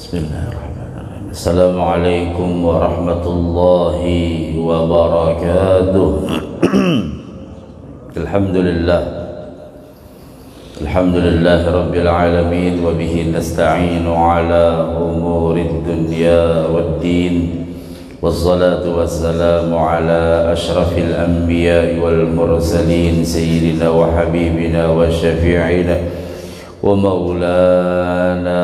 Bismillahirrahmanirrahim. Assalamualaikum warahmatullahi wabarakatuh. Alhamdulillah. Alhamdulillah rabbil alamin wa bihi nasta'inu ala umurid dunya waddin. Wassalatu wassalamu ala ashrafil anbiya'i wal mursalin sayyidina wa habibina wa syafi'ina ومولانا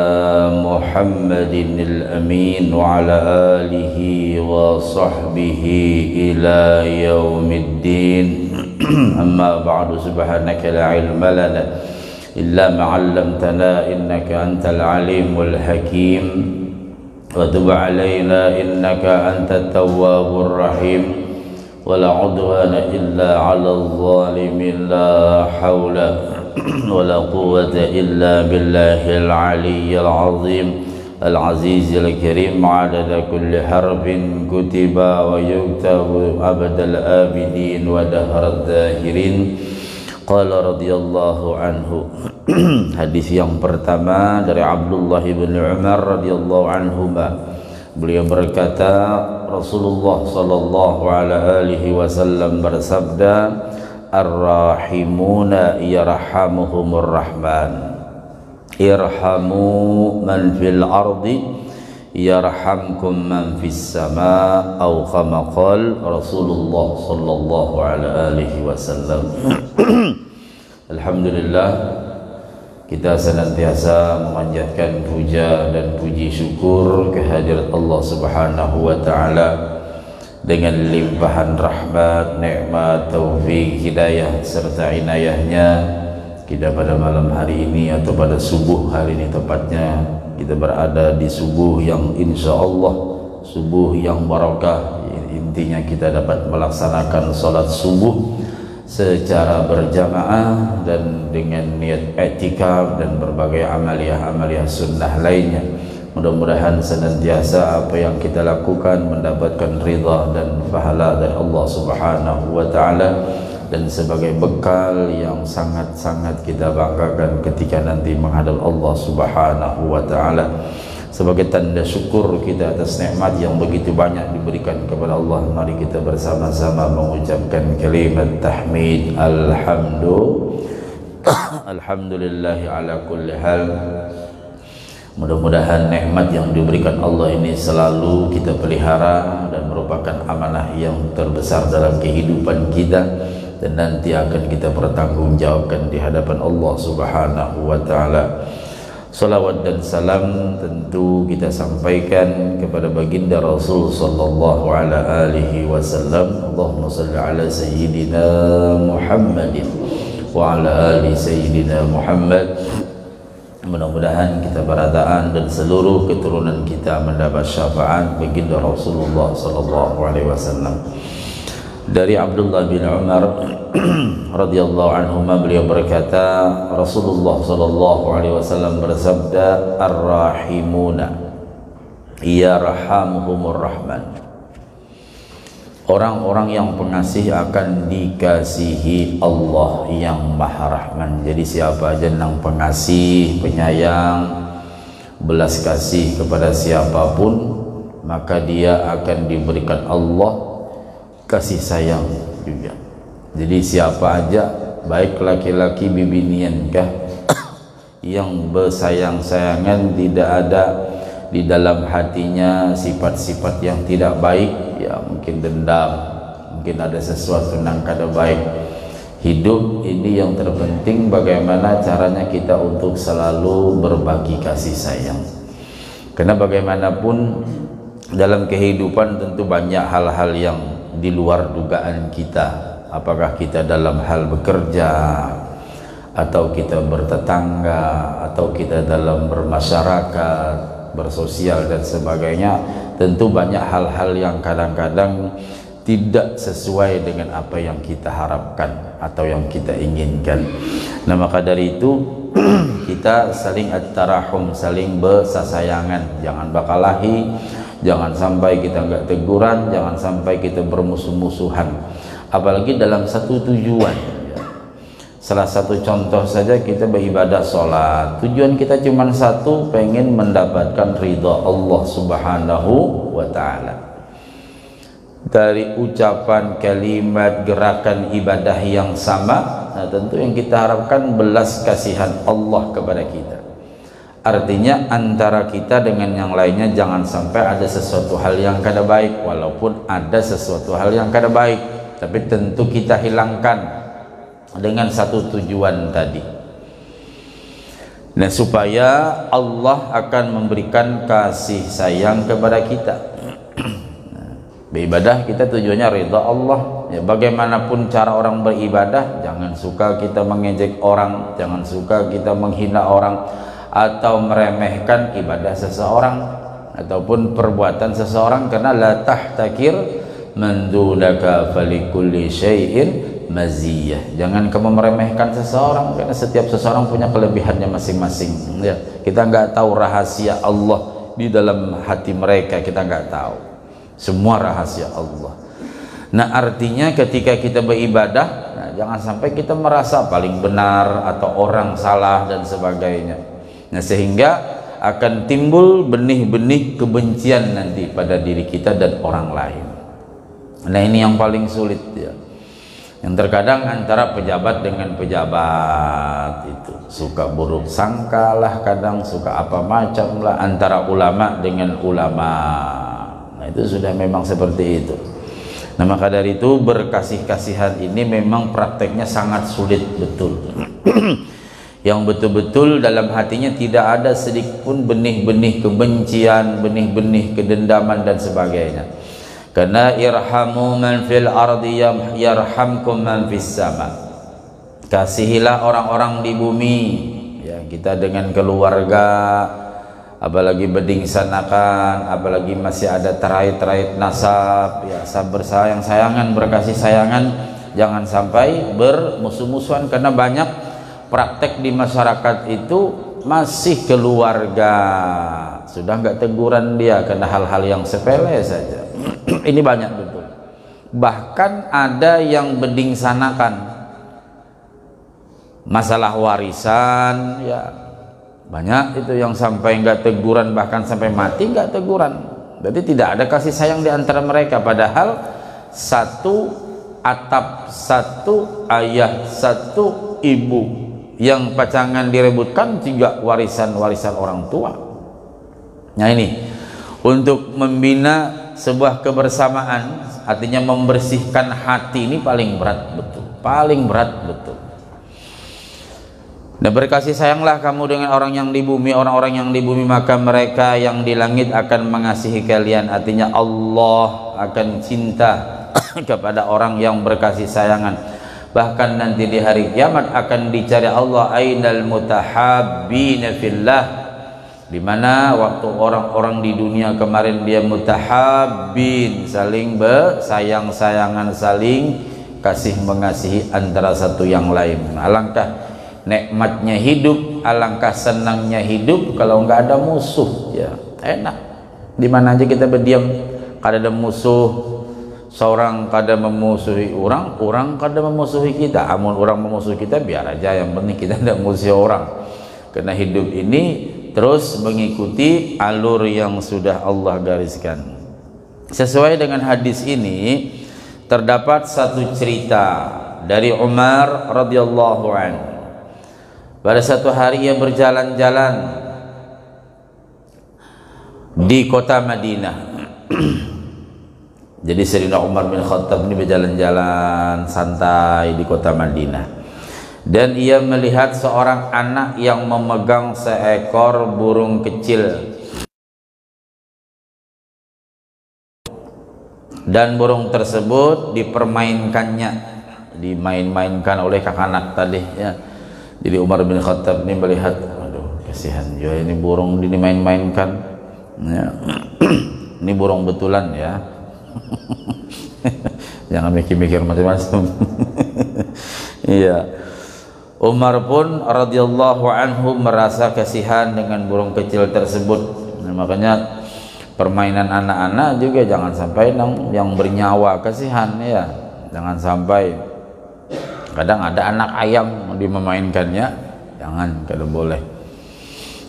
محمد الأمين وعلى آله وصحبه إلى يوم الدين أما بعد سبحانك لا علم لنا إلا ما علمتنا إنك أنت العليم الحكيم وتب علينا إنك أنت التواب الرحيم ولا عدوان إلا على الظالمين لا حول ولا قوة إلا بالله العلي العظيم العزيز الكريم عدد كل حرف كتب ويكتب أبد الآبدين ودهر الداهرين. Qala radhiyallahu anhu. Hadis yang pertama dari Abdullah bin Umar radhiyallahu anhuma. Beliau berkata, Rasulullah sallallahu alaihi wasallam bersabda, Ar-rahimuna yarhamuhumur rahman. Irhamu man fil ardi yarhamkum man fis sama, atau kama qala Rasulullah sallallahu alaihi wasallam. Alhamdulillah, kita senantiasa memanjatkan puja dan puji syukur kehadirat Allah Subhanahu wa taala dengan limpahan rahmat, nikmat, taufik, hidayah serta inayahnya. Kita pada malam hari ini atau pada subuh hari ini tepatnya, kita berada di subuh yang insya Allah subuh yang barakah. Intinya kita dapat melaksanakan salat subuh secara berjamaah dan dengan niat i'tikaf dan berbagai amaliyah sunnah lainnya. Mudah-mudahan senantiasa apa yang kita lakukan mendapatkan ridha dan pahala dari Allah Subhanahu wa taala, dan sebagai bekal yang sangat-sangat kita banggakan ketika nanti menghadap Allah Subhanahu wa taala, sebagai tanda syukur kita atas nikmat yang begitu banyak diberikan kepada Allah. Mari kita bersama-sama mengucapkan kalimat tahmid, alhamdulillahi ala kulli hal. Mudah-mudahan nikmat yang diberikan Allah ini selalu kita pelihara dan merupakan amanah yang terbesar dalam kehidupan kita, dan nanti akan kita pertanggungjawabkan di hadapan Allah Subhanahu wa taala. Salawat dan salam tentu kita sampaikan kepada baginda Rasul sallallahu alaihi wasallam. Allahumma shalli ala sayyidina Muhammadin wa ala ali sayyidina Muhammad. Mudah-mudahan kita berataan dan seluruh keturunan kita mendapat syafaat baginda Rasulullah sallallahu alaihi wasallam. Dari Abdullah bin Umar radhiyallahu anhu, beliau berkata, Rasulullah sallallahu alaihi wasallam bersabda, Ar-rahimuna yarhamuhumur rahman. Orang-orang yang pengasih akan dikasihi Allah yang Maha Rahman. Jadi siapa aja yang pengasih, penyayang, belas kasih kepada siapapun, maka dia akan diberikan Allah kasih sayang juga. Jadi siapa aja, baik laki-laki bibinian kah, yang bersayang-sayangan, tidak ada di dalam hatinya sifat-sifat yang tidak baik, ya mungkin dendam, mungkin ada sesuatu yang kada baik. Hidup ini yang terpenting bagaimana caranya kita untuk selalu berbagi kasih sayang. Karena bagaimanapun dalam kehidupan tentu banyak hal-hal yang di luar dugaan kita. Apakah kita dalam hal bekerja, atau kita bertetangga, atau kita dalam bermasyarakat, bersosial dan sebagainya. Tentu banyak hal-hal yang kadang-kadang tidak sesuai dengan apa yang kita harapkan atau yang kita inginkan. Nah, maka dari itu kita saling at-tarahum, saling bersasayangan, jangan bakalahi, jangan sampai kita enggak teguran, jangan sampai kita bermusuh-musuhan, apalagi dalam satu tujuan. Salah satu contoh saja, kita beribadah sholat, tujuan kita cuma satu, pengen mendapatkan ridha Allah Subhanahu wa ta'ala. Dari ucapan, kalimat, gerakan ibadah yang sama, nah tentu yang kita harapkan belas kasihan Allah kepada kita. Artinya antara kita dengan yang lainnya jangan sampai ada sesuatu hal yang kada baik, walaupun ada sesuatu hal yang kada baik, tapi tentu kita hilangkan dengan satu tujuan tadi. Nah, supaya Allah akan memberikan kasih sayang kepada kita. Beribadah kita tujuannya ridha Allah. Ya, bagaimanapun cara orang beribadah, jangan suka kita mengejek orang, jangan suka kita menghina orang, atau meremehkan ibadah seseorang ataupun perbuatan seseorang, karena la tahtakir mandulaka falikulli syai'in maziyah. Jangan kamu meremehkan seseorang, karena setiap seseorang punya kelebihannya masing-masing. Ya, kita nggak tahu rahasia Allah di dalam hati mereka, kita nggak tahu semua rahasia Allah. Nah, artinya ketika kita beribadah, nah, jangan sampai kita merasa paling benar atau orang salah dan sebagainya. Nah, sehingga akan timbul benih-benih kebencian nanti pada diri kita dan orang lain. Nah, ini yang paling sulit ya. Yang terkadang antara pejabat dengan pejabat itu suka buruk sangka lah, kadang suka apa macam lah, antara ulama dengan ulama. Nah, itu sudah memang seperti itu. Nah, maka dari itu berkasih-kasihan ini memang prakteknya sangat sulit betul. Yang betul-betul dalam hatinya tidak ada sedikit pun benih-benih kebencian, benih-benih kedendaman dan sebagainya. Karena irhamu man fil ardi yarhamkum man fis sama. Kasihilah orang-orang di bumi. Ya, kita dengan keluarga, apalagi bedingsanakan, apalagi masih ada terait-terait nasab, ya sabar sayang-sayangan, berkasih sayangan, jangan sampai bermusuh-musuhan, karena banyak praktek di masyarakat itu masih keluarga, sudah nggak teguran dia karena hal-hal yang sepele saja. Ini banyak betul. Bahkan ada yang bedingsanakan masalah warisan, ya banyak itu yang sampai nggak teguran, bahkan sampai mati nggak teguran. Jadi tidak ada kasih sayang di antara mereka, padahal satu atap, satu ayah, satu ibu, yang pacangan direbutkan juga warisan-warisan orang tua. Nah, ini untuk membina sebuah kebersamaan, artinya membersihkan hati, ini paling berat betul, paling berat betul. Nah, berkasih sayanglah kamu dengan orang yang di bumi, orang-orang yang di bumi, maka mereka yang di langit akan mengasihi kalian. Artinya Allah akan cinta kepada orang yang berkasih sayangan. Bahkan nanti di hari kiamat akan dicari Allah, ainal mutahabbina fillah, dimana waktu orang-orang di dunia kemarin dia mutahabbin, saling bersayang-sayangan, saling kasih mengasihi antara satu yang lain. Alangkah nikmatnya hidup, alangkah senangnya hidup kalau nggak ada musuh, ya enak. Dimana aja kita berdiam, kada ada musuh. Seorang kada memusuhi orang, orang kada memusuhi kita. Amun orang memusuhi kita, biar aja, yang penting kita tidak musuhi orang. Karena hidup ini terus mengikuti alur yang sudah Allah gariskan. Sesuai dengan hadis ini terdapat satu cerita dari Umar radhiyallahu anhu. Pada satu hari ia berjalan-jalan di kota Madinah. Jadi Sayyidina Umar bin Khattab ini berjalan-jalan santai di kota Madinah, dan ia melihat seorang anak yang memegang seekor burung kecil, dan burung tersebut dimain-mainkan oleh kakak anak tadi ya. Jadi Umar bin Khattab ini melihat, aduh kasihan juga ini burung dimain-mainkan ya. Ini burung betulan ya. Jangan mikir-mikir macam-macam. Iya. Umar pun radhiyallahu anhu merasa kasihan dengan burung kecil tersebut. Nah, makanya permainan anak-anak juga jangan sampai yang bernyawa, kasihan ya. Jangan sampai Kadang ada anak ayam dimemainkannya, jangan, kada boleh.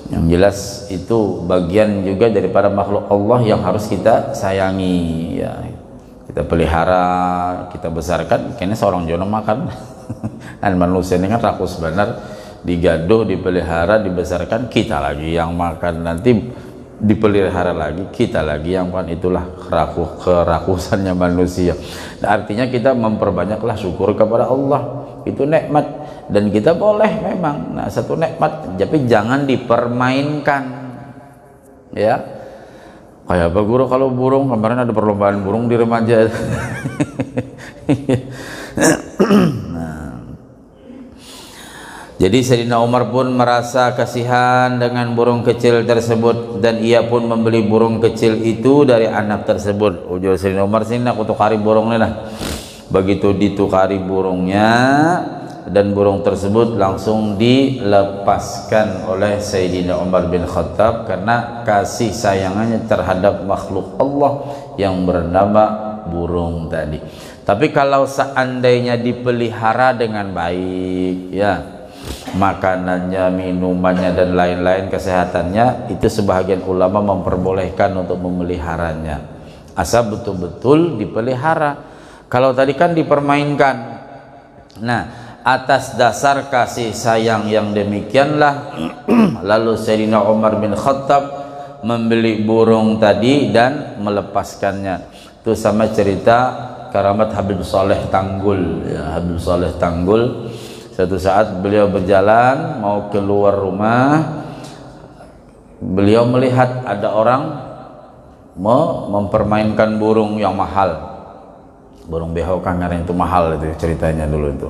Yang jelas itu bagian juga daripada makhluk Allah yang harus kita sayangi, ya. Kita pelihara, kita besarkan, kayaknya seorang jono makan. Dan manusia ini kan rakus benar, digaduh, dipelihara, dibesarkan, kita lagi yang makan, nanti dipelihara lagi, kita lagi yang makan. Itulah kerakusannya manusia. Nah, artinya kita memperbanyaklah syukur kepada Allah, itu nikmat, dan kita boleh memang, nah, satu nikmat, tapi jangan dipermainkan, ya. Kayak apa guru kalau burung, kemarin ada perlombaan burung di remaja. Nah, jadi Sayyidina Umar pun merasa kasihan dengan burung kecil tersebut, dan ia pun membeli burung kecil itu dari anak tersebut. Ujar Sayyidina Umar, sini aku tukari burungnya lah. Begitu ditukari burungnya, dan burung tersebut langsung dilepaskan oleh Sayyidina Umar bin Khattab karena kasih sayangannya terhadap makhluk Allah yang bernama burung tadi. Tapi kalau seandainya dipelihara dengan baik, ya, makanannya, minumannya, dan lain-lain, kesehatannya, itu sebahagian ulama memperbolehkan untuk memeliharanya, asal betul-betul dipelihara. Kalau tadi kan dipermainkan. Nah, atas dasar kasih sayang yang demikianlah lalu Sayyidina Umar bin Khattab membeli burung tadi dan melepaskannya. Itu sama cerita karamat Habib Saleh Tanggul, ya. Habib Saleh Tanggul, suatu saat beliau berjalan mau keluar rumah, beliau melihat ada orang mempermainkan burung yang mahal. Burung behau kangen itu mahal, itu ceritanya dulu itu.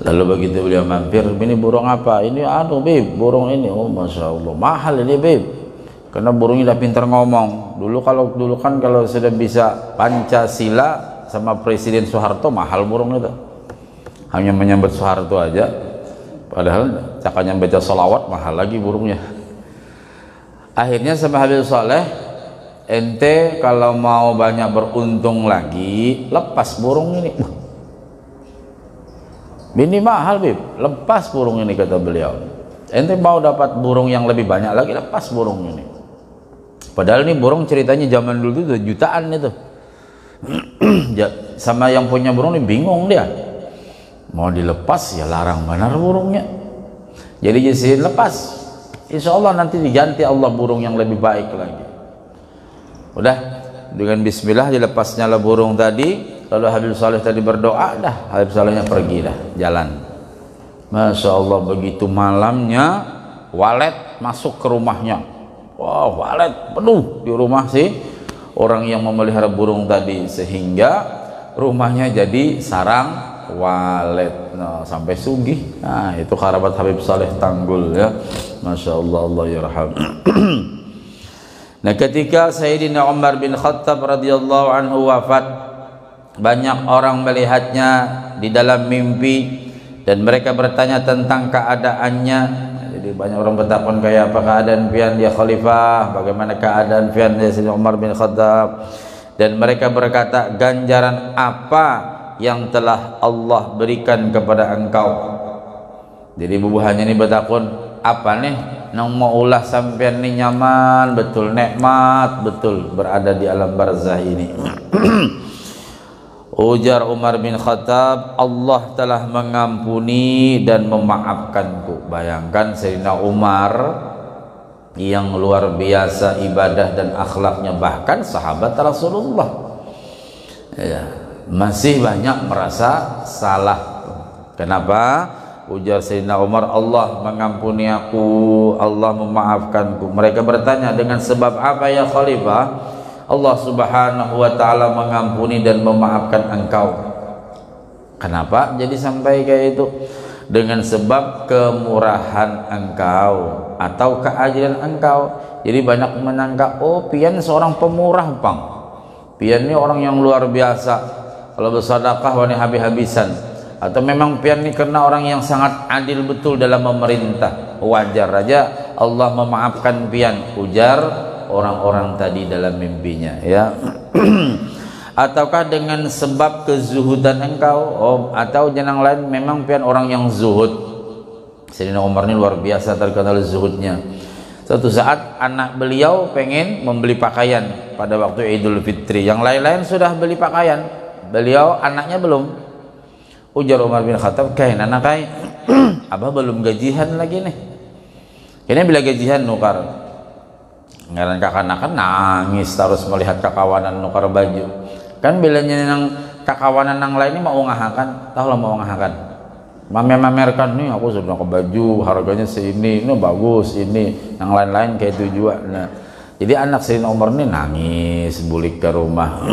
Lalu begitu beliau mampir, ini burung apa? Ini beb, burung ini. Oh, masya Allah, mahal ini beb, karena burungnya udah pintar ngomong. Dulu kan kalau sudah bisa Pancasila sama Presiden Soeharto, mahal burung itu. Hanya menyambut Soeharto aja, padahal cakanya baca sholawat mahal lagi burungnya. Akhirnya sama Habib Saleh, ente kalau mau banyak beruntung lagi, lepas burung ini. Ini mahal beb, lepas burung ini, kata beliau. Ente mau dapat burung yang lebih banyak lagi, lepas burung ini. Padahal ini burung ceritanya zaman dulu itu jutaan itu. Sama yang punya burung ini bingung dia, mau dilepas ya larang benar burungnya. Jadi lepas, insya Allah nanti diganti Allah burung yang lebih baik lagi. Udah, dengan bismillah dilepasnya lah burung tadi. Lalu Habib Saleh tadi berdoa, dah Habib Salehnya pergi dah jalan. Masya Allah, begitu malamnya walet masuk ke rumahnya. Wah, walet penuh di rumah si orang yang memelihara burung tadi, sehingga rumahnya jadi sarang walet. Nah, sampai sugih. Nah, itu kerabat Habib Saleh Tanggul, ya. Masya Allah, Allah yarham. Nah, ketika Sayyidina Umar bin Khattab radhiyallahu anhu wafat, banyak orang melihatnya di dalam mimpi dan mereka bertanya tentang keadaannya. Jadi banyak orang bertakon, kayak apa keadaan pian dia khalifah, bagaimana keadaan pian dia Sayyidina Umar bin Khattab, dan mereka berkata, ganjaran apa yang telah Allah berikan kepada engkau? Jadi bubuhannya ini bertakon, apa nih nang mau ulah sampean nih nyaman betul, nikmat betul berada di alam barzah ini. Ujar Umar bin Khattab, Allah telah mengampuni dan memaafkanku. Bayangkan Sayyidina Umar yang luar biasa ibadah dan akhlaknya, bahkan sahabat Rasulullah, ya, masih banyak merasa salah. Kenapa? Ujar Sayyidina Umar, Allah mengampuni aku, Allah memaafkanku. Mereka bertanya, dengan sebab apa ya Khalifah Allah subhanahu wa ta'ala mengampuni dan memaafkan engkau? Kenapa jadi sampai kayak itu? Dengan sebab kemurahan engkau atau keadilan engkau. Jadi banyak menyangka, oh pian seorang pemurah bang, pian ini orang yang luar biasa, kalau bersedekah wani habis-habisan, atau memang pian ini karena orang yang sangat adil betul dalam memerintah, wajar aja Allah memaafkan pian. Ujar orang-orang tadi dalam mimpinya, ya. ataukah dengan sebab kezuhudan engkau, atau jenang lain memang pian orang yang zuhud. Sayyidina Umar ini luar biasa terkenal zuhudnya. Suatu saat anak beliau pengen membeli pakaian pada waktu Idul Fitri, yang lain-lain sudah beli pakaian, beliau anaknya belum. Ujar Umar bin Khattab, kain anak kai abah belum gajian lagi nih, ini bila gajian nukar. Ngaran kakak-anak nangis terus melihat kakawanan nukar baju. Kan bilanya nang kakawanan nang lain ini mau ngahakan, tahu lah mau ngahakan, mamerkan nih aku sudah ke baju harganya segini, ini bagus, ini yang lain-lain kayak itu juga. Nah, jadi anak Sayyidina Umar ini nangis bulik ke rumah.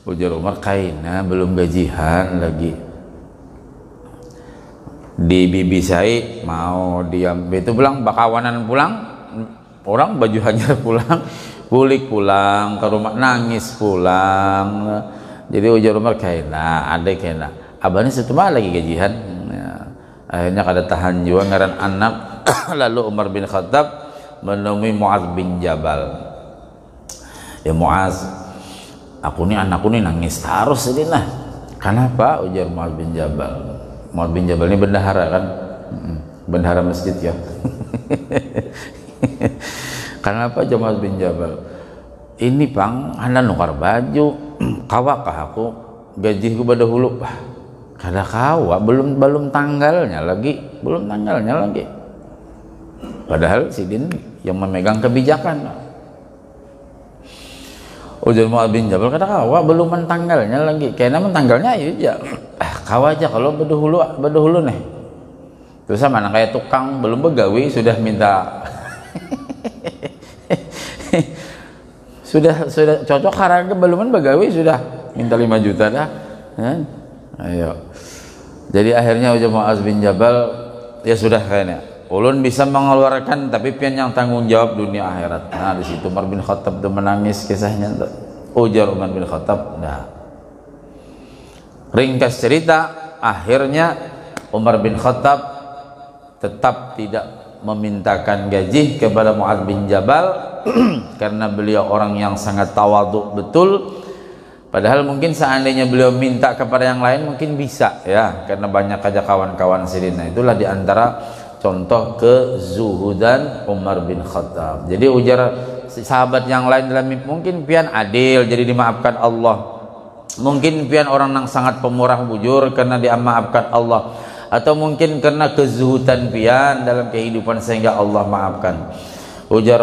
Ujar Umar, kaina belum gajian lagi. Di bibi saya mau diam itu pulang, bakawanan pulang, orang baju hanya pulang. Bulik pulang ke rumah, nangis pulang. Jadi ujar Umar, kaina ada kaina abah ini setelah lagi gajian ya. Akhirnya kada tahan juga ngaran anak. Lalu Umar bin Khattab menemui Muaz bin Jabal. Ya Muaz, aku nih anakku nih nangis terus ini nah. Kenapa? Ujar Muaz bin Jabal. Muaz bin Jabal ini bendahara kan, bendahara masjid ya. Kenapa Muaz bin Jabal? Ini pang, anda nukar baju, kawakah aku gajiku pada hulu? Kada kawa, belum tanggalnya lagi, Padahal Sidin yang memegang kebijakan. Ujar Muaz bin Jabal, kada kawa, belum tanggalnya lagi. Kayaknya mentanggalnya aja. Kawa aja kalau pada hulu nih. Terus sama anak kayak tukang belum begawi sudah minta. sudah cocok harga beluman begawi sudah minta 5 juta dah. Ayo. Jadi akhirnya ujar Muaz bin Jabal, ya sudah kayaknya ulun bisa mengeluarkan tapi pian yang tanggung jawab dunia akhirat. Nah di situ Umar bin Khattab tuh menangis kisahnya. Ujar Umar bin Khattab, nah. Ringkas cerita, akhirnya Umar bin Khattab tetap tidak memintakan gaji kepada Muaz bin Jabal karena beliau orang yang sangat tawadhu betul. Padahal mungkin seandainya beliau minta kepada yang lain mungkin bisa ya, karena banyak aja kawan-kawan Sidina. Itulah diantara contoh kezuhudan Umar bin Khattab. Jadi ujar sahabat yang lain dalam mungkin pian adil jadi dimaafkan Allah, mungkin pian orang yang sangat pemurah bujur karena dimaafkan Allah, atau mungkin karena kezuhudan pian dalam kehidupan sehingga Allah maafkan. Ujar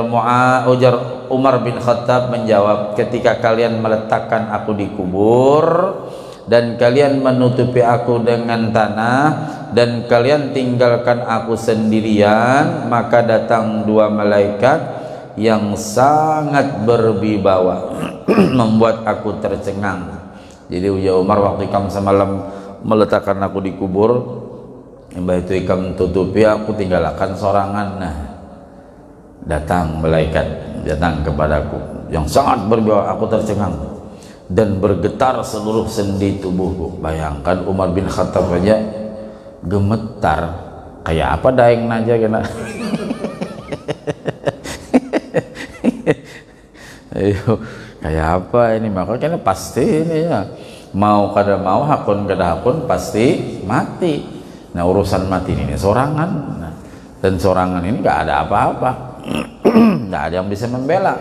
Umar bin Khattab menjawab, ketika kalian meletakkan aku di kubur dan kalian menutupi aku dengan tanah dan kalian tinggalkan aku sendirian, maka datang 2 malaikat yang sangat berwibawa membuat aku tercengang. Jadi ujar Umar, waktu ikam semalam meletakkan aku di kubur, mbah itu ikam tutupi aku tinggalkan sorangan. Nah, datang malaikat datang kepadaku yang sangat berwibawa, aku tercengang dan bergetar seluruh sendi tubuhku. Bayangkan Umar bin Khattab aja gemetar, kayak apa daeng aja kena. Ayo, kayak apa ini? Makanya pasti ini ya, mau kada mau, hakun kada hakun pasti mati. Nah urusan mati ini sorangan, nah, dan sorangan ini nggak ada apa-apa. Nggak ada yang bisa membela.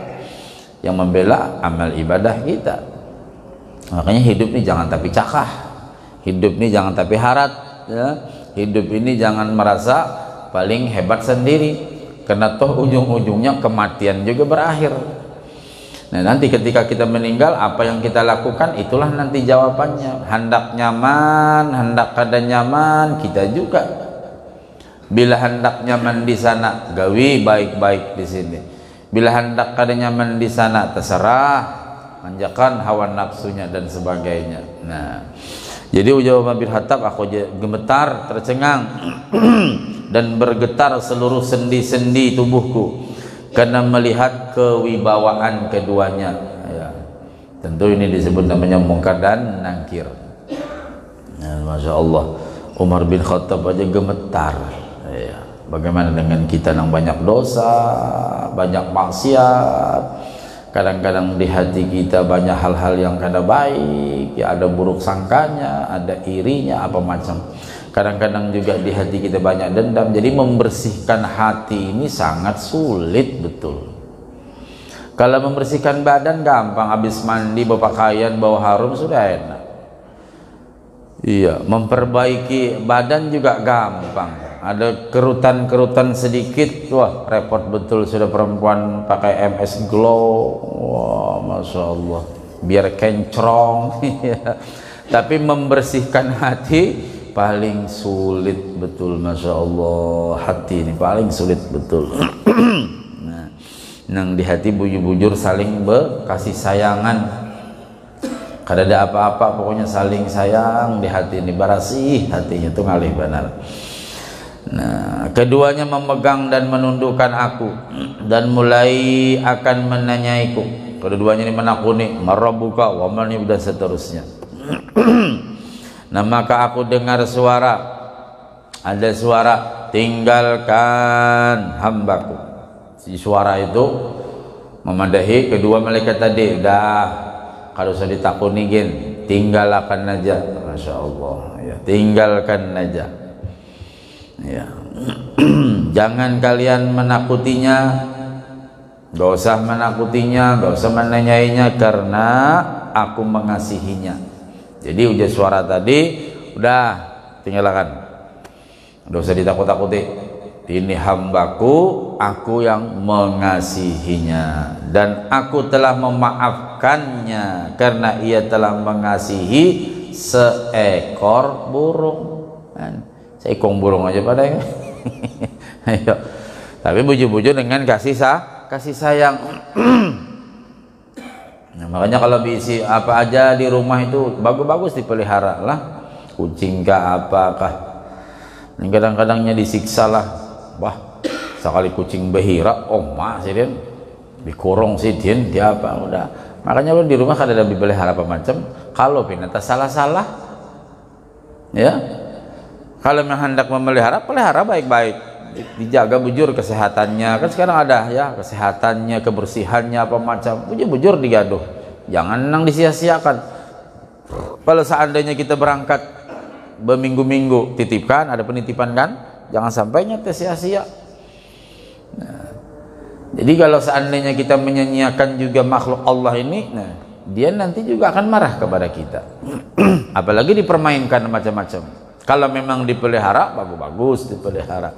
Yang membela amal ibadah kita. Makanya hidup ini jangan tapi cakah, hidup ini jangan tapi harat ya. Hidup ini jangan merasa paling hebat sendiri, karena toh ujung-ujungnya kematian juga berakhir. Nah nanti ketika kita meninggal, apa yang kita lakukan itulah nanti jawabannya. Hendak nyaman, hendak kada nyaman, kita juga. Bila hendak nyaman di sana, gawi baik-baik di sini. Bila hendak kada nyaman di sana, terserah, manjakan hawa nafsunya dan sebagainya. Nah, jadi ujar Umar bin Khattab, aku gemetar, tercengang dan bergetar seluruh sendi-sendi tubuhku karena melihat kewibawaan keduanya. Ya. Tentu ini disebut namanya mungkar dan nangkir. Nah, Masya Allah, Umar bin Khattab aja gemetar. Ya. Bagaimana dengan kita yang banyak dosa, banyak maksiat, Kadang-kadang di hati kita banyak hal-hal yang kada baik, ya ada buruk sangkanya, ada irinya, apa macam. Kadang-kadang juga di hati kita banyak dendam. Jadi membersihkan hati ini sangat sulit betul. Kalau membersihkan badan gampang, habis mandi berpakaian bau harum sudah enak. Iya, memperbaiki badan juga gampang. Ada kerutan-kerutan sedikit, wah repot betul. Sudah perempuan pakai MS Glow, wah masya Allah, biar kencrong. Tapi membersihkan hati paling sulit betul, masya Allah. Hati ini paling sulit betul. Nah, nang di hati bujur-bujur saling berkasih sayangan. Kada ada apa-apa, pokoknya saling sayang di hati ini, barasih hatinya itu ngalih benar. Nah, keduanya memegang dan menundukkan aku dan mulai akan menanyaiku. Keduanya ini menakuni, marabbuka wa man, dan seterusnya. Nah, maka aku dengar suara, ada suara, tinggalkan hambaku. Si suara itu memadahi kedua malaikat tadi. Dah, kalau sudah ditakuniin, tinggalkan aja, masya Allah, ya, tinggalkan aja. Ya. Jangan kalian menakutinya, gak usah menakutinya, gak usah menanyainya, karena aku mengasihinya. Jadi ujar suara tadi, udah tinggalkan, gak usah ditakut-takuti. Ini hambaku, aku yang mengasihinya, dan aku telah memaafkannya karena ia telah mengasihi seekor burung. Seekor burung aja pada ya. Ayo. Tapi bujur-bujur dengan kasih sayang. Nah, makanya kalau diisi apa aja di rumah itu bagus-bagus dipelihara lah. Kucing kah apakah. Dan kadang-kadangnya disiksa lah. Wah, sekali kucing behira, mak sih dia dikurung sih dia apa udah. Makanya lo di rumah kada ada dipelihara apa macam. Kalau pinata salah-salah, ya. Kalau hendak memelihara, pelihara baik-baik, dijaga bujur kesehatannya. Kan sekarang ada ya kesehatannya, kebersihannya apa macam, bujur digaduh. Jangan nang disia-siakan. Kalau seandainya kita berangkat berminggu-minggu, titipkan, ada penitipan kan, jangan sampai nyata sia-sia. Nah, jadi kalau seandainya kita menyanyiakan juga makhluk Allah ini, nah dia nanti juga akan marah kepada kita. Apalagi dipermainkan macam-macam. Kalau memang dipelihara, bagus-bagus dipelihara.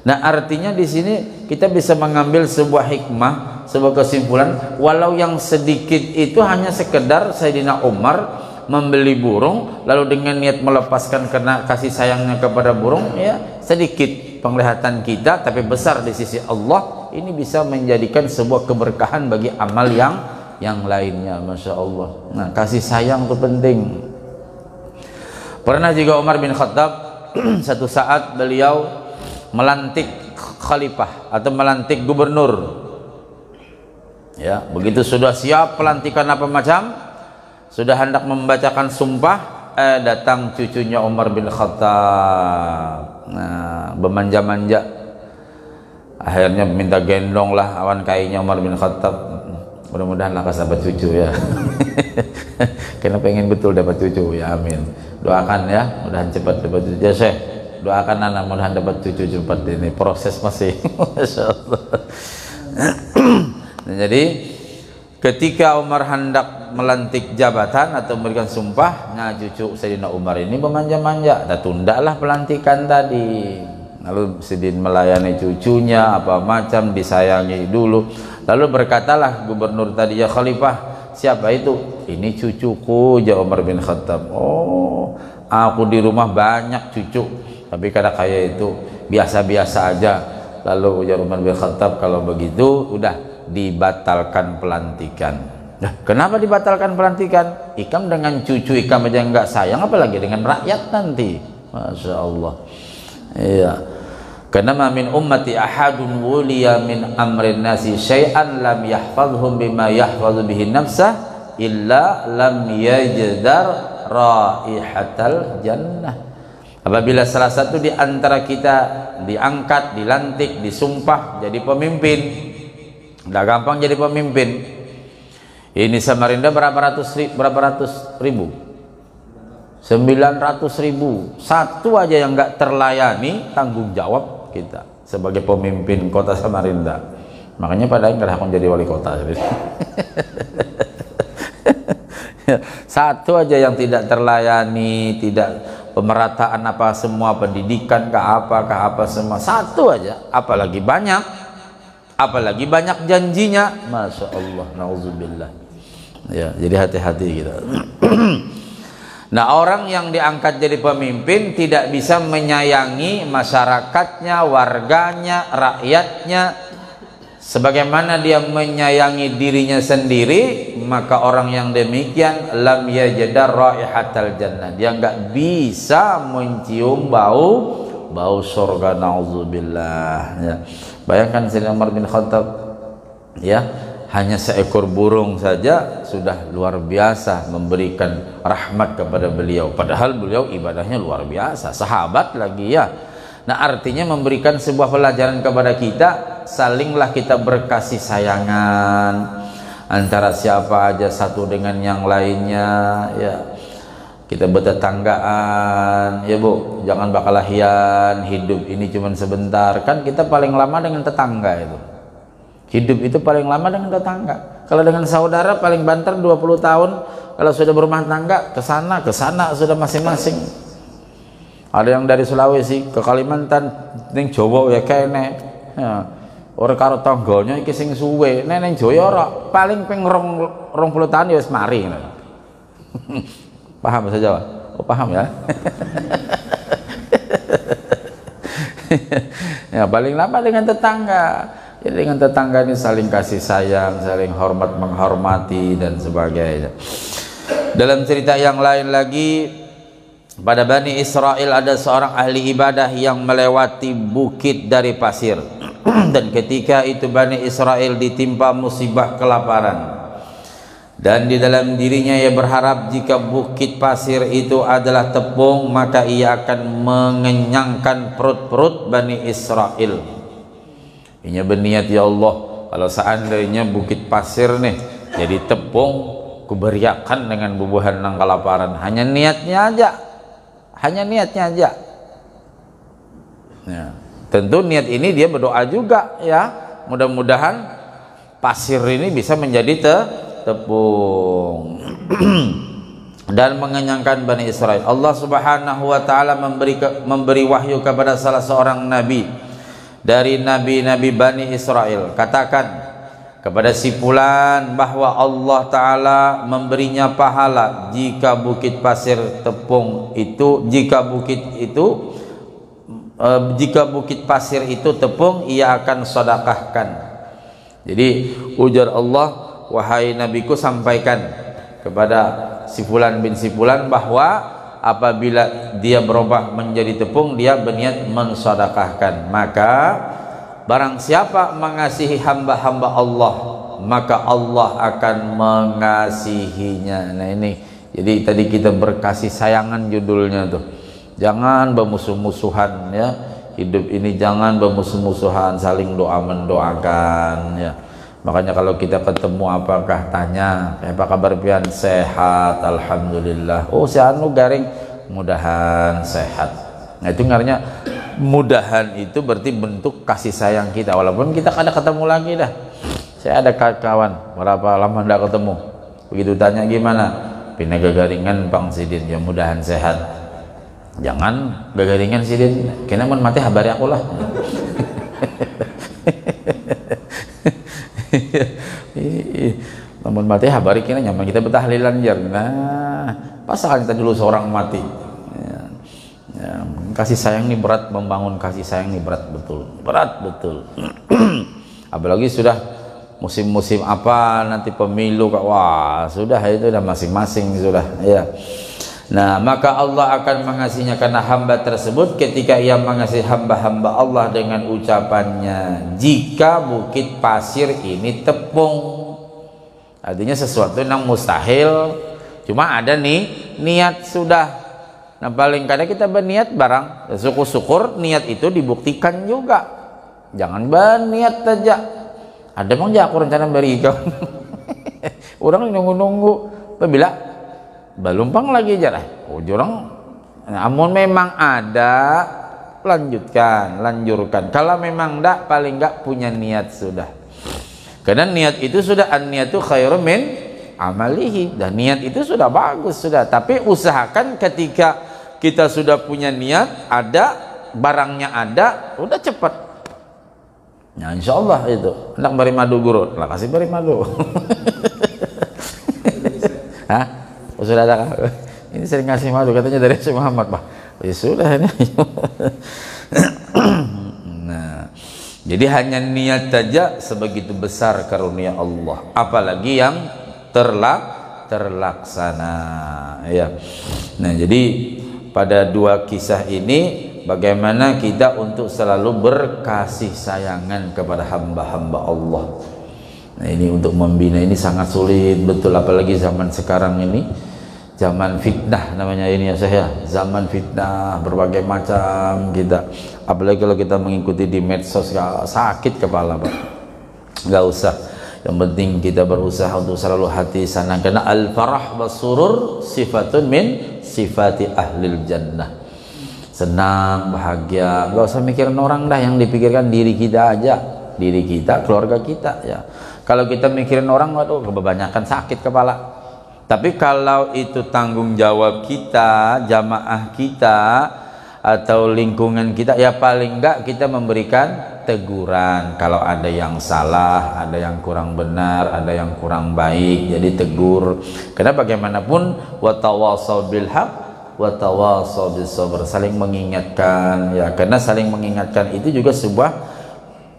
Nah, artinya di sini kita bisa mengambil sebuah hikmah, sebuah kesimpulan, walau yang sedikit itu hanya sekedar Sayyidina Umar membeli burung, lalu dengan niat melepaskan karena kasih sayangnya kepada burung, ya sedikit penglihatan kita, tapi besar di sisi Allah. Ini bisa menjadikan sebuah keberkahan bagi amal yang lainnya, masya Allah. Nah, kasih sayang itu penting. Pernah juga Umar bin Khattab satu saat beliau melantik khalifah atau melantik gubernur. Ya, begitu sudah siap pelantikan apa macam, sudah hendak membacakan sumpah, datang cucunya Umar bin Khattab. Nah, bermanja-manja. Akhirnya minta gendong lah awan kainya Umar bin Khattab. Mudah-mudahan lakas dapat cucu ya. Karena pengen betul dapat cucu ya, amin. Doakan ya, mudahan cepat dapat cucu. Ya Syekh, doakan anak mudahan dapat cucu cepat, ini proses masih. Masya Allah. Nah, jadi ketika Umar hendak melantik jabatan atau memberikan sumpah, nah cucu Sayyidina Umar ini bermanja-manja, dah tundalah pelantikan tadi. Lalu sedin melayani cucunya apa macam, disayangi dulu. Lalu berkatalah gubernur tadi, ya Khalifah, siapa itu? Ini cucuku, jawab Umar bin Khattab. Oh, aku di rumah banyak cucu, tapi kada kaya itu, biasa-biasa aja. Lalu jawab Umar bin Khattab, kalau begitu udah dibatalkan pelantikan. Nah, kenapa dibatalkan pelantikan? Ikam dengan cucu ikam aja enggak sayang, apalagi dengan rakyat nanti. Masya Allah. Iya. Karena min ummati ahadun wuliya min amrin nasi syai'an lam yahfazhum bima yahfazu bihi nafsah illa lam yajdar raihatal jannah. Apabila salah satu di antara kita diangkat, dilantik, disumpah jadi pemimpin, udah gampang jadi pemimpin. Ini Samarinda berapa ratus ribu? 900.000. Satu aja yang nggak terlayani, tanggung jawab kita sebagai pemimpin kota Samarinda. Makanya pada nggak akan jadi wali kota. Satu aja yang tidak terlayani, tidak pemerataan apa semua pendidikan kah apa semua, satu aja, apalagi banyak janjinya, masya Allah, nauzubillah. Ya, jadi hati-hati kita. Nah, orang yang diangkat jadi pemimpin tidak bisa menyayangi masyarakatnya, warganya, rakyatnya sebagaimana dia menyayangi dirinya sendiri, maka orang yang demikian lam yajidar raihatal jannah, dia enggak bisa mencium bau surga, nauzubillah. Ya. Bayangkan Sayyidina Umar bin Khattab, ya, hanya seekor burung saja sudah luar biasa memberikan rahmat kepada beliau, padahal beliau ibadahnya luar biasa, sahabat lagi, ya. Nah, artinya memberikan sebuah pelajaran kepada kita, salinglah kita berkasih sayangan antara siapa aja satu dengan yang lainnya, ya. Kita bertetanggaan, ya Bu, jangan bakalahian, hidup ini cuma sebentar. Kan kita paling lama dengan tetangga itu. Hidup itu paling lama dengan tetangga. Kalau dengan saudara paling banter 20 tahun, kalau sudah berumah tangga ke sana sudah masing-masing. Ada yang dari Sulawesi ke Kalimantan, ning Jawa ya kene. Ya. Ora karo tangganya iki sing suwe. Ning Jawa ora, paling ping 20 tahun ya wis mari. Paham bahasa Jawa? Oh, paham ya. Ya, paling lama dengan tetangga. Jadi dengan tetangga ini saling kasih sayang, saling hormat menghormati dan sebagainya. Dalam cerita yang lain lagi, pada Bani Israel ada seorang ahli ibadah yang melewati bukit dari pasir. Dan ketika itu Bani Israel ditimpa musibah kelaparan. Dan di dalam dirinya ia berharap jika bukit pasir itu adalah tepung, maka ia akan mengenyangkan perut-perut Bani Israel. Ia berniat, ya Allah, kalau seandainya bukit pasir nih jadi tepung, kuberiakan dengan bubuhan nang kelaparan. Hanya niatnya aja. Ya. Tentu niat ini dia berdoa juga, ya. Mudah-mudahan pasir ini bisa menjadi tepung dan mengenyangkan Bani Israel. Allah Subhanahu wa taala memberi wahyu kepada salah seorang nabi dari nabi-nabi Bani Israel. Katakan kepada si fulan bahwa Allah taala memberinya pahala jika bukit pasir tepung itu, jika bukit pasir itu tepung, ia akan sedekahkan. Jadi ujar Allah, wahai nabiku, sampaikan kepada si fulan bin si fulan bahwa apabila dia berubah menjadi tepung, dia berniat mensedekahkan. Maka barang siapa mengasihi hamba-hamba Allah, maka Allah akan mengasihinya. Nah ini, jadi tadi kita berkasih sayangan judulnya tuh. Jangan bermusuh-musuhan, ya. Hidup ini jangan bermusuh-musuhan, saling doa mendoakan, ya. Makanya kalau kita ketemu apakah tanya, apa kabar pian? Sehat, alhamdulillah. Oh, si anu garing, mudahan sehat. Nah itu artinya mudahan itu berarti bentuk kasih sayang kita, walaupun kita kada ketemu lagi dah. Saya ada kawan berapa lama tidak ketemu, begitu tanya gimana, pindah gagaringan Bang Sidin, ya mudahan sehat. Jangan gagaringan Sidin, kena mun mati habari aku lah. Namun mati habari kena nyaman kita bertahlilan jar. Nah, pasangan kita dulu seorang mati. Ya, kasih sayang ini berat, membangun kasih sayang ini berat betul. Apalagi sudah musim-musim apa nanti pemilu, wah sudah itu udah masing-masing sudah, ya. Nah, maka Allah akan mengasihinya karena hamba tersebut ketika ia mengasihi hamba-hamba Allah dengan ucapannya, jika bukit pasir ini tepung. Artinya sesuatu yang mustahil, cuma ada nih niat sudah. Nah, paling kadang kita berniat barang, syukur-syukur niat itu dibuktikan juga. Jangan berniat saja. Ada bang aku rencana beri kau. Orang nunggu-nunggu bila balumpang lagi aja lah. Oh, orang amun memang ada lanjutkan. Kalau memang enggak, paling enggak punya niat sudah. Karena niat itu sudah, an-niyatu khairum min amalihi. Dan niat itu sudah bagus sudah. Tapi usahakan ketika kita sudah punya niat, ada barangnya ada, udah cepat. Nah, insya Allah itu. Hendak beri madu guru, lah kasih beri madu. Hah? Oh, sudah ada. Ini sering ngasih madu katanya dari Syekh Muhammad, Pak. Ya sudah ini. Nah, jadi hanya niat saja sebegitu besar karunia Allah. Apalagi yang terlaksana, ya. Nah, jadi pada dua kisah ini bagaimana kita untuk selalu berkasih sayangan kepada hamba-hamba Allah. Nah, ini untuk membina ini sangat sulit betul, apalagi zaman sekarang ini, zaman fitnah namanya ini ya saya, zaman fitnah berbagai macam kita. Apalagi kalau kita mengikuti di medsos, sakit kepala, Pak. Nggak usah. Yang penting kita berusaha untuk selalu hati senang, karena al-farah was-surur sifatun min sifati ahlil jannah. Senang, bahagia, nggak usah mikirin orang dah, yang dipikirkan diri kita aja, diri kita, keluarga kita ya. Kalau kita mikirin orang, waduh, kebanyakan sakit kepala. Tapi kalau itu tanggung jawab kita, jamaah kita atau lingkungan kita, ya paling enggak kita memberikan teguran. Kalau ada yang salah, ada yang kurang benar, ada yang kurang baik, jadi tegur. Karena bagaimanapun watawasau bil haq watawasau bis sabr, saling mengingatkan ya. Karena saling mengingatkan itu juga sebuah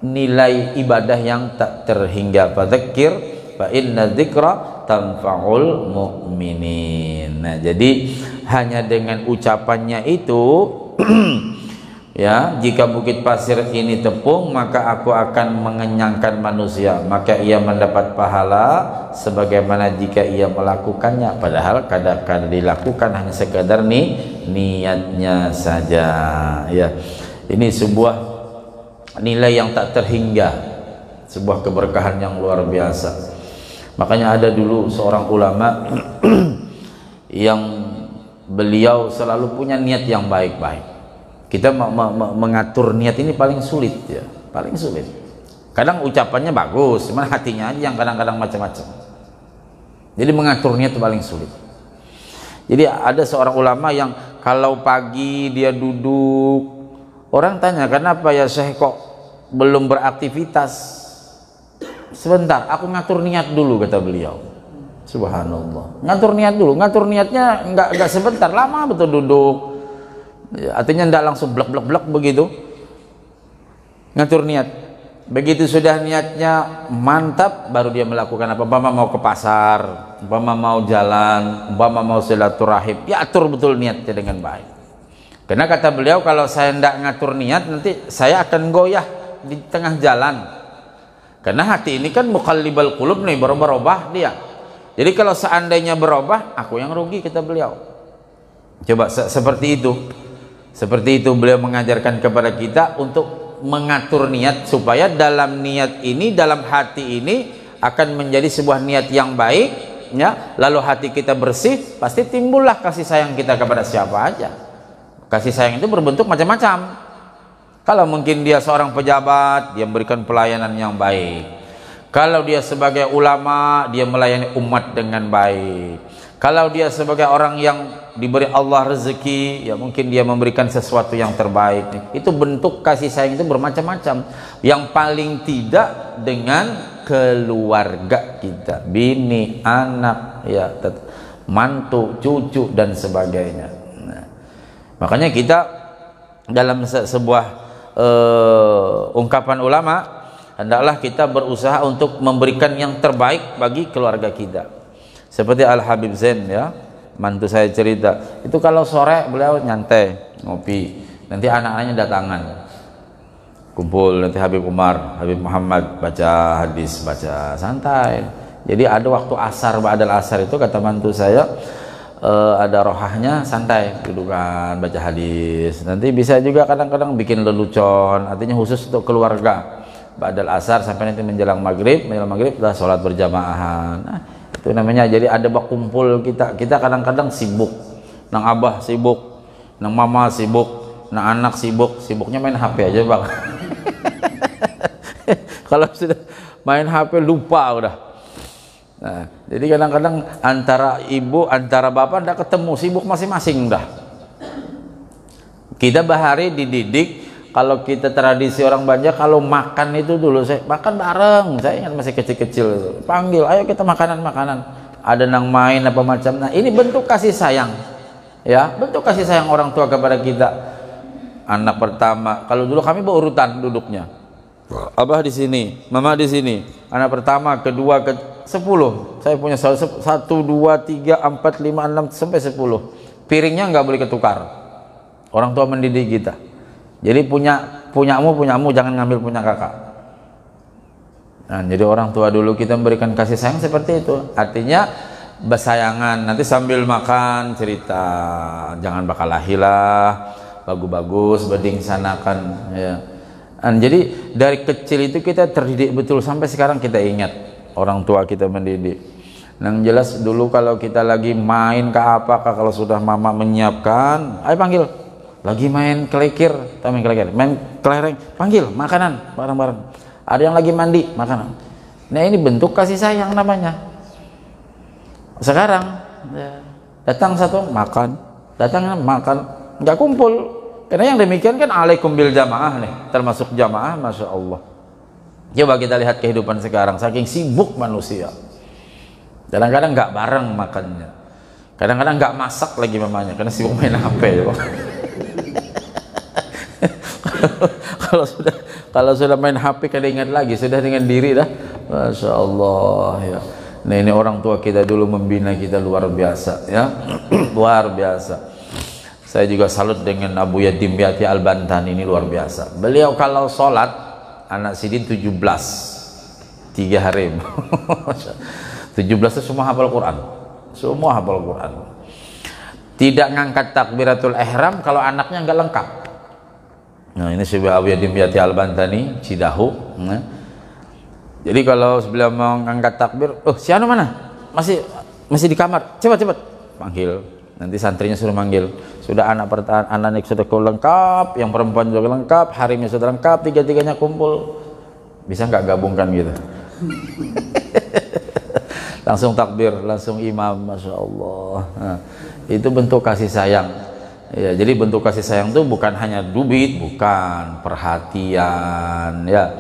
nilai ibadah yang tak terhingga. Fadzakir fa inna dzikra tanfa'ul mu'minin. Nah, jadi hanya dengan ucapannya itu ya, jika bukit pasir ini tepung, maka aku akan mengenyangkan manusia, maka ia mendapat pahala sebagaimana jika ia melakukannya. Padahal kadang-kadang dilakukan hanya sekadar niatnya saja ya. Ini sebuah nilai yang tak terhingga, sebuah keberkahan yang luar biasa. Makanya ada dulu seorang ulama yang beliau selalu punya niat yang baik-baik. Kita mengatur niat ini paling sulit ya, paling sulit. Kadang ucapannya bagus, cuman hatinya aja yang kadang-kadang macam-macam. Jadi mengatur niat itu paling sulit. Jadi ada seorang ulama yang kalau pagi dia duduk, orang tanya, kenapa ya Syekh kok belum beraktivitas? Sebentar, aku ngatur niat dulu, kata beliau. Subhanallah, ngatur niat dulu. Ngatur niatnya enggak sebentar, lama betul duduk ya, artinya enggak langsung blek begitu. Ngatur niat, begitu sudah niatnya mantap, baru dia melakukan apa. Umpama mau ke pasar, umpama mau jalan, umpama mau silaturahim, ya atur betul niatnya dengan baik. Karena kata beliau, kalau saya enggak ngatur niat, nanti saya akan goyah di tengah jalan. Karena hati ini kan muqallibal qulub nih, berubah-ubah dia. Jadi kalau seandainya berubah, aku yang rugi, kata beliau. Coba seperti itu. Seperti itu beliau mengajarkan kepada kita untuk mengatur niat, supaya dalam niat ini, dalam hati ini akan menjadi sebuah niat yang baik ya. Lalu hati kita bersih, pasti timbullah kasih sayang kita kepada siapa aja. Kasih sayang itu berbentuk macam-macam. Kalau mungkin dia seorang pejabat, dia memberikan pelayanan yang baik. Kalau dia sebagai ulama, dia melayani umat dengan baik. Kalau dia sebagai orang yang diberi Allah rezeki, ya mungkin dia memberikan sesuatu yang terbaik. Itu bentuk kasih sayang itu bermacam-macam. Yang paling tidak dengan keluarga kita, bini, anak, ya, mantu, cucu dan sebagainya. Nah, makanya kita dalam sebuah ungkapan ulama, hendaklah kita berusaha untuk memberikan yang terbaik bagi keluarga kita. Seperti Al Habib Zain ya, mantu saya cerita, itu kalau sore beliau nyantai ngopi, nanti anak-anaknya datangan kumpul, nanti Habib Umar, Habib Muhammad baca hadis, baca santai. Jadi ada waktu asar, ba'dal asar itu kata mantu saya, ada rohahnya santai, dudukan baca hadis. Nanti bisa juga kadang-kadang bikin lelucon, artinya khusus untuk keluarga. Ba'dal asar sampai nanti menjelang maghrib udah sholat berjamaah. Nah, Itu namanya jadi ada berkumpul kita kadang-kadang sibuk, nang abah sibuk, nang mama sibuk, nang anak sibuk, sibuknya main HP aja bang. Kalau sudah main HP lupa udah. Nah, jadi kadang-kadang antara ibu, antara bapak ndak ketemu, sibuk masing-masing udah. Kita bahari dididik. Kalau kita tradisi orang Banjar, kalau makan itu dulu saya makan bareng. Saya ingat masih kecil-kecil, panggil, ayo kita makanan. Ada nang main apa macam. Nah, ini bentuk kasih sayang, ya, bentuk kasih sayang orang tua kepada kita. Anak pertama, kalau dulu kami berurutan duduknya. Abah di sini, mama di sini. Anak pertama, kedua, ke 10. Saya punya 1, 2, 3, 4, 5, 6 sampai 10. Piringnya nggak boleh ketukar. Orang tua mendidik kita. Jadi punyamu jangan ngambil punya kakak. Nah, jadi orang tua dulu kita memberikan kasih sayang seperti itu. Artinya bersayangan. Nanti sambil makan cerita, jangan bakalahilah, bagus-bagus, beding sanakan. Ya. Dan jadi dari kecil itu kita terdidik betul sampai sekarang kita ingat orang tua kita mendidik. Yang jelas dulu kalau kita lagi main ke apa, kalau sudah mama menyiapkan, ayo panggil. Lagi main kelekir, main kelereng, panggil makanan bareng-bareng. Ada yang lagi mandi, makanan. Nah, ini bentuk kasih sayang namanya. Sekarang datang satu makan, datang makan, nggak kumpul. Karena yang demikian kan alaikum bil jamaah nih, termasuk jamaah, masya Allah. Coba kita lihat kehidupan sekarang, saking sibuk manusia. Kadang-kadang nggak bareng makannya, kadang-kadang nggak masak lagi mamanya, karena sibuk main HP. Ya. kalau sudah main HP kada ingat lagi, sudah dengan diri dah, masya Allah ya. Nah, ini orang tua kita dulu membina kita luar biasa ya. Luar biasa. Saya juga salut dengan Abu Yatim Yati Al-Bantani, ini luar biasa. Beliau kalau sholat anak sidin 17 3 hari 17 itu semua hafal Quran, semua hafal Quran. Tidak ngangkat takbiratul ihram kalau anaknya nggak lengkap. Nah, ini sebuah Abu Yatim Yati Al-Bantani Cidahu. Nah, jadi kalau sebelum mau ngangkat takbir, si anu mana? Masih di kamar. Cepat panggil. Nanti santrinya sudah manggil. Sudah anak sudah lengkap, yang perempuan juga lengkap, harimnya sudah lengkap, tiga-tiganya kumpul. Bisa nggak gabungkan gitu? Langsung takbir, langsung imam, masya Allah. Nah, itu bentuk kasih sayang. Ya, jadi bentuk kasih sayang itu bukan hanya duit, bukan perhatian. Ya,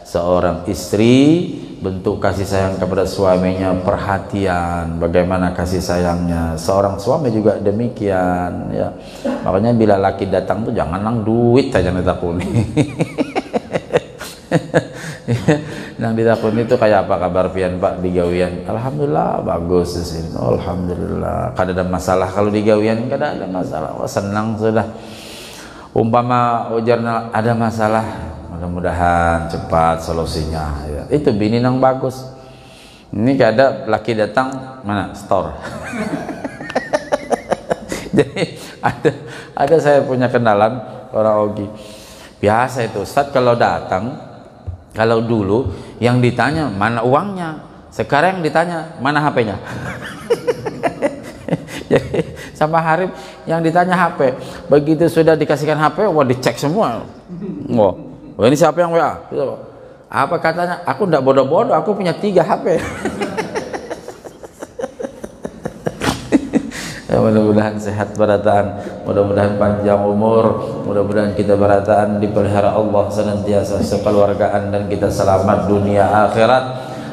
seorang istri bentuk kasih sayang kepada suaminya, perhatian, bagaimana kasih sayangnya. Seorang suami juga demikian. Ya, makanya bila laki datang tuh jangan nang duit saja ditakuni. Yang ditakuni itu kayak apa kabar pian Pak di gawian? Alhamdulillah bagus di sini. Alhamdulillah. Kada ada masalah kalau di gawian, kada ada masalah. Wah, senang sudah. Umpama ujarna ada masalah, mudah-mudahan cepat solusinya. Ya. Itu bini nang bagus. Ini kada laki datang mana store. Jadi ada saya punya kenalan orang Ogi. Biasa itu Ustaz kalau datang. Kalau dulu yang ditanya mana uangnya, sekarang yang ditanya mana HP-nya. Jadi sama Harib yang ditanya HP, begitu sudah dikasihkan HP, wah dicek semua. Wah, ini siapa yang WA? Apa katanya? Aku ndak bodoh-bodoh, aku punya 3 HP. Ya, mudah-mudahan sehat barataan, mudah-mudahan panjang umur, mudah-mudahan kita barataan dipelihara Allah senantiasa sekeluargaan dan kita selamat dunia akhirat,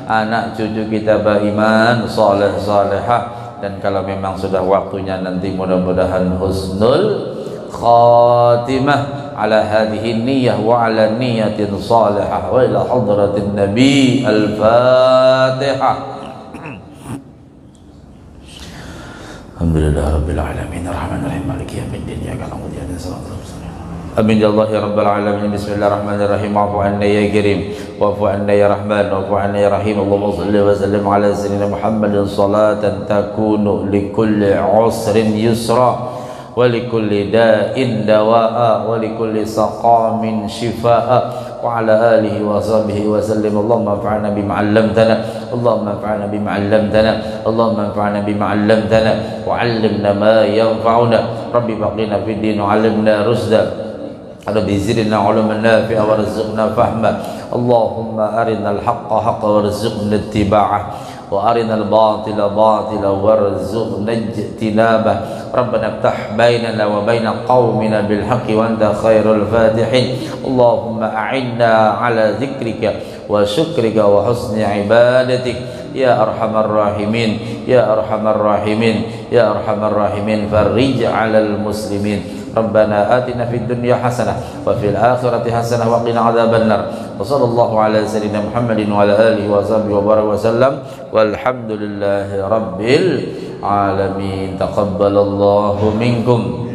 anak cucu kita beriman saleh salehah, dan kalau memang sudah waktunya nanti mudah-mudahan husnul khatimah ala hadhihi niyyah wa ala niyatin salihah wa ila hadratin nabi al-fatihah. Alhamdulillah rabbil alamin arrahmanir rahim maliki yaumiddin iyyaka na'budu wa iyyaka nasta'in. Amin ya Allah ya rabbal alamin. Bismillahirrahmanirrahim. Wa'fu anna ya karim, wa'fu anna ya rahman, wa'fu anna ya rahim. Allahumma shalli wa sallim ala sayyidina Muhammadin salatan takunu likulli usrin yusra wa likulli da'in dawa'a wa likulli saqamin shifaa'a wa ala alihi wa sahbihi wa sallim. Allahumma anfa'na bima 'allamtana, Allahumma anfa'na bima 'allamtana, Allahumma anfa'na bima 'allamtana wa 'allimna ma yanfa'una. Rabbi baqina fid din wa 'allimna rusda. Rabbi zidna 'ilman nafi'a warzuqna fahma. Allahumma arinal haqqa haqqan warzuqna ittiba'ah wa arinal batila batila warzuqna ijtinabah. Rabbana iftah bainana wa baina qaumina bil haqqi wa anta khairul fatihin. Allahumma a'inna 'ala dzikrika wa syukrika wa husni ibadatik ya arhamar rahimin ya arhamar rahimin ya arhamar rahimin. Farij 'alal muslimin. Rabbana atina fid dunya hasanah wa fil akhirati hasanah wa qina adzabannar. Wa sallallahu ala sayyidina Muhammadin wa ala alihi wa sahbihi wa baraka wa sallam. Walhamdulillahi rabbil alamin. Taqabbalallahu minkum.